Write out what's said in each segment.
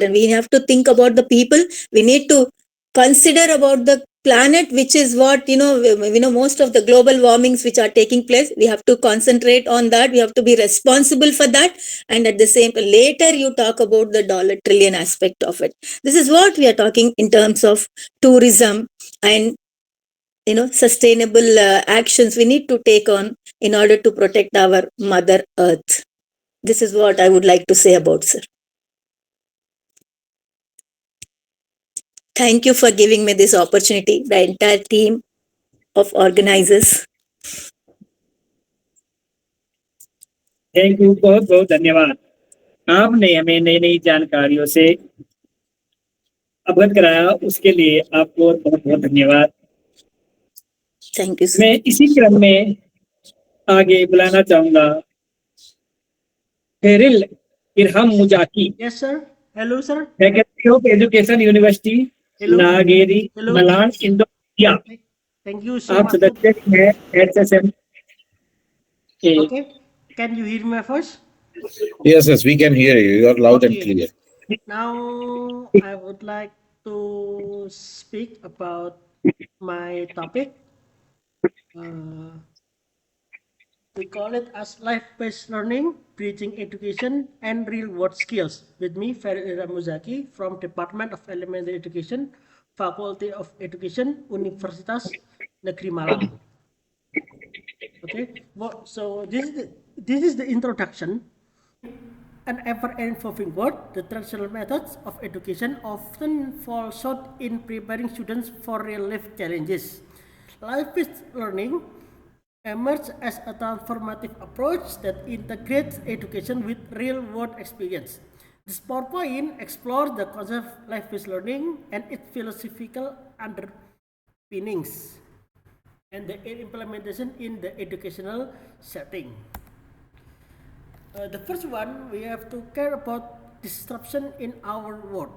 We have to think about the people. We need to consider about the planet, which is what most of the global warmings which are taking place. We have to concentrate on that. We have to be responsible for that. And at the same later you talk about the dollar trillion aspect of it. This is what we are talking in terms of tourism and sustainable actions we need to take on in order to protect our mother earth. This is what I would like to say about, sir. Thank you for giving me this opportunity, the entire team of organizers. Thank you, बहुत बहुत धन्यवाद। आपने हमें नई नई जानकारियों से अवगत कराया, उसके लिए आपको बहुत बहुत धन्यवाद। Thank you. मैं इसी क्रम में आगे बुलाना चाहूंगा Feril Irham Muzaki. Yes sir. Hello sir. Faculty of education university Negeri Malang Indonesia. Thank you so आप मच। सदस्य हैं HSM। Okay, can you hear me first? Yes, we can hear you. You are loud and clear. Now I would like to speak about my topic. We call it as life-based learning, bridging education and real-world skills. With me, Ferry Ramuzaki from Department of Elementary Education, Faculty of Education, Universitas Negeri Malang. Okay, so this is the introduction. An ever-evolving world, the traditional methods of education often fall short in preparing students for real-life challenges. Life-based learning emerges as a transformative approach that integrates education with real-world experience. This PowerPoint explores the concept of life-based learning and its philosophical underpinnings and the implementation in the educational setting. The first one, we have to care about disruption in our world.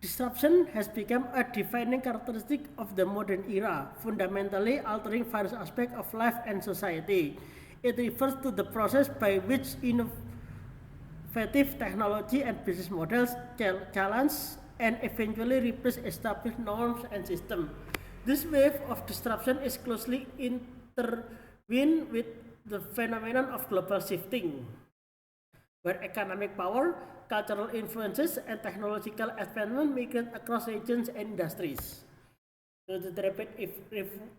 Disruption has become a defining characteristic of the modern era, fundamentally altering various aspects of life and society. It refers to the process by which innovative technology and business models challenge and eventually replace established norms and systems. This wave of disruption is closely intertwined with the phenomenon of global shifting, where economic power, cultural influences, and technological advancement migrate across regions and industries. So the rapid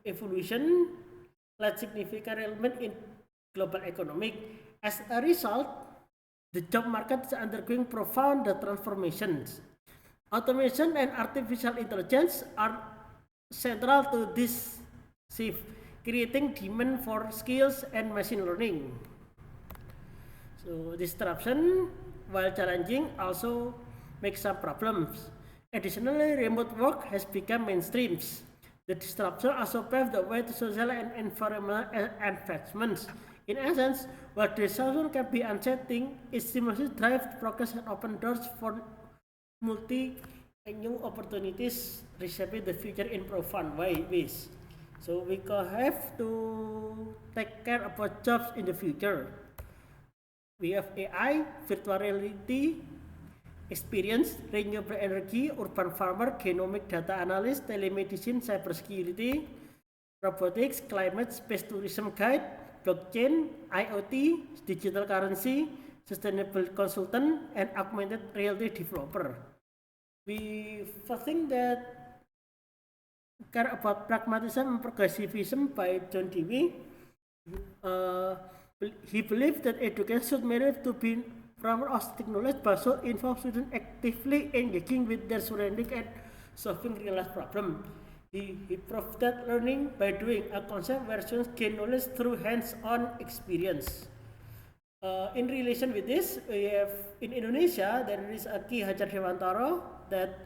evolution led significant element in global economic. As a result, the job market is undergoing profound transformations. Automation and artificial intelligence are central to this shift, creating demand for skills and machine learning. So disruption, while challenging, also makes some problems. Additionally, remote work has become mainstream. The disruption also paved the way to social and environmental advancements. In essence, while disruption can be unsettling, it seamlessly drives progress and open doors for multi and new opportunities, reshaping the future in profound ways. So we have to take care about jobs in the future. We have AI, virtual reality, experience, renewable energy, urban farmer, genomic data analyst, telemedicine, cybersecurity, robotics, climate, space tourism guide, blockchain, IoT, digital currency, sustainable consultant, and augmented reality developer. We think that care about pragmatism and progressivism by John Dewey. He believed that education should merit to be from holistic knowledge, but should involve students actively engaging with their surroundings and solving real life problems. He proved that learning by doing a concept where students gain knowledge through hands-on experience. In relation with this, we have in Indonesia there is a Ki Hajar Dewantara that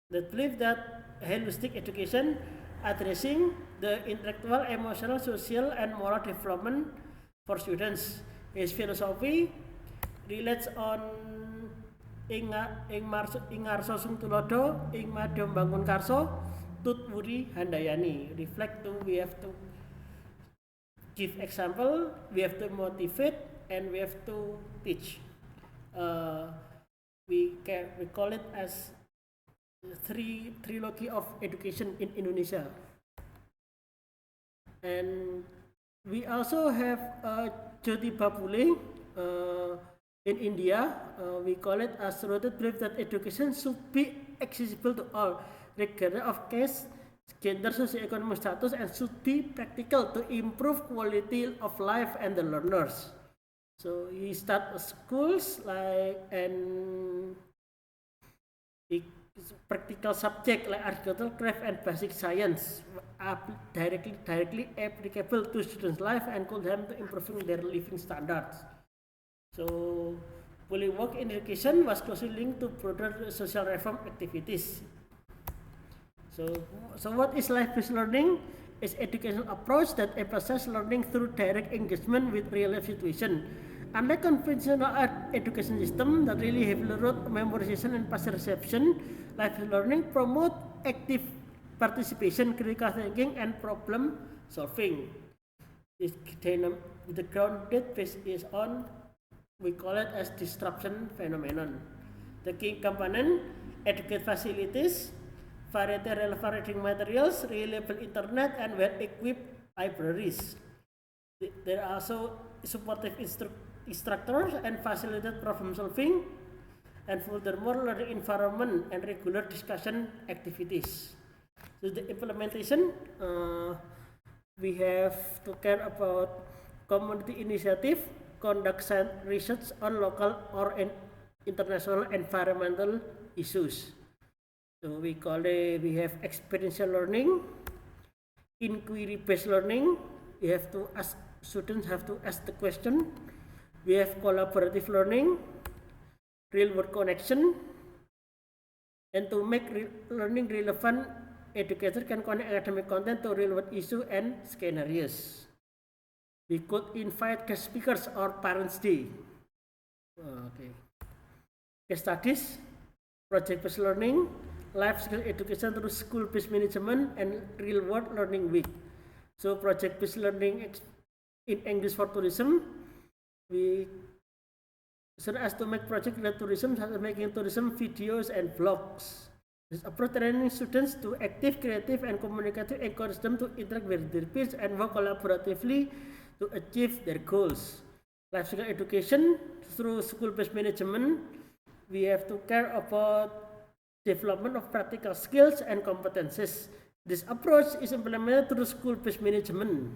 believe that holistic education addressing the intellectual, emotional, social, and moral development for students. His philosophy relates on ing ngarso sung tulodo, ing madya bangun karso, tut wuri handayani. Reflect to, we have to give example, we have to motivate, and we have to teach. we call it as trilogy of education in Indonesia. And we also have Jyotiba Phule in India. We call it as rooted belief that education should be accessible to all, regardless of caste, gender, socioeconomic status, and should be practical to improve quality of life and the learners. So he start schools like practical subject like agricultural, craft, and basic science directly applicable to students' life and could help to improving their living standards. So Phule work in education was closely linked to broader social reform activities. So what is life-based learning? Is educational approach that emphasizes learning through direct engagement with real-life situation. Unlike conventional education system that really heavily root memorization and passive reception, life-based learning promote active participation, critical thinking, and problem solving. The grounded base is on, we call it as disruption phenomenon. The key component: educate facilities, variety relevant reading materials, reliable internet, and well-equipped libraries. There are also supportive instructors and facilitate problem solving, and furthermore learning environment and regular discussion activities. So the implementation, we have to care about community initiative, conduct research on local or international environmental issues. So we have experiential learning, inquiry-based learning. Students have to ask the question. We have collaborative learning, real-world connection, and to make learning relevant, educators can connect academic content to real-world issue and scenarios. We could invite guest speakers or parents' day. Okay. Case studies, project-based learning, life skill education through school-based management, and real-world learning week. So project-based learning in English for tourism, we should ask to make project related tourism, such as making tourism videos and vlogs. This approach training students to active, creative, and communicative, encourage them to interact with their peers and work collaboratively to achieve their goals. Life skill education through school-based management, we have to care about development of practical skills and competences. This approach is implemented through school-based management.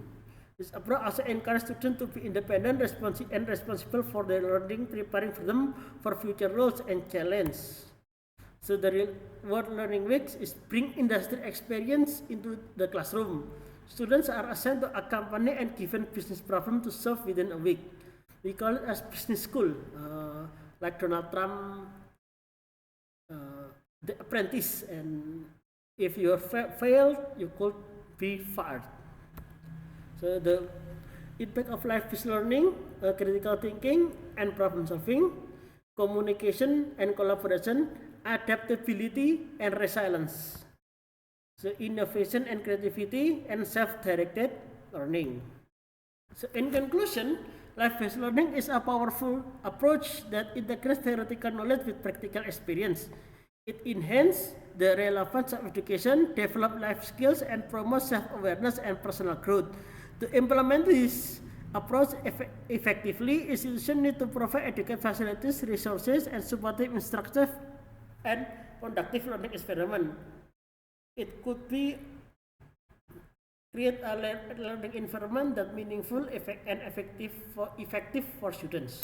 This approach also encourages students to be independent, responsible for their learning, preparing for them for future roles and challenges. So the real-world learning weeks is bring industry experience into the classroom. Students are assigned to accompany and given business problem to solve within a week. We call it as business school, like Donald Trump, The Apprentice, and if you failed, you could be fired. So the impact of life-based learning, critical thinking and problem solving, communication and collaboration, adaptability and resilience. So innovation and creativity and self-directed learning. So in conclusion, life-based learning is a powerful approach that integrates theoretical knowledge with practical experience. It enhances the relevance of education, develops life skills, and promotes self-awareness and personal growth. To implement this approach effectively, institutions need to provide educational facilities, resources, and supportive instructive and conductive learning environment. It could be create a learning environment that meaningful, and effective for students.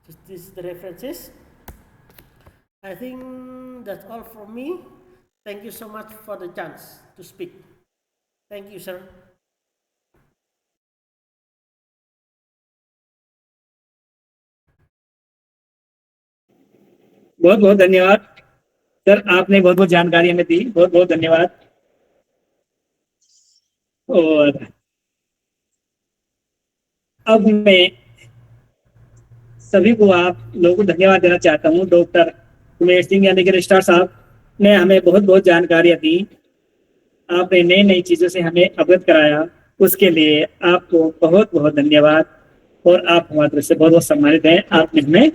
So this is the references. I think that's all from me. Thank you so much for the chance to speak. Thank you, sir. बहुत बहुत धन्यवाद sir, आपने बहुत बहुत जानकारी हमें दी, बहुत बहुत धन्यवाद। और अब मैं सभी को आप लोगों को धन्यवाद देना चाहता हूँ। डॉक्टर उमेश सिंह यानी कि रजिस्ट्रार साहब ने हमें बहुत बहुत जानकारियां दी, आपने नई नई चीजों से हमें अवगत कराया, उसके लिए आपको बहुत बहुत धन्यवाद। और आप हमारी तरफ से बहुत बहुत सम्मानित हैं, आपने हमें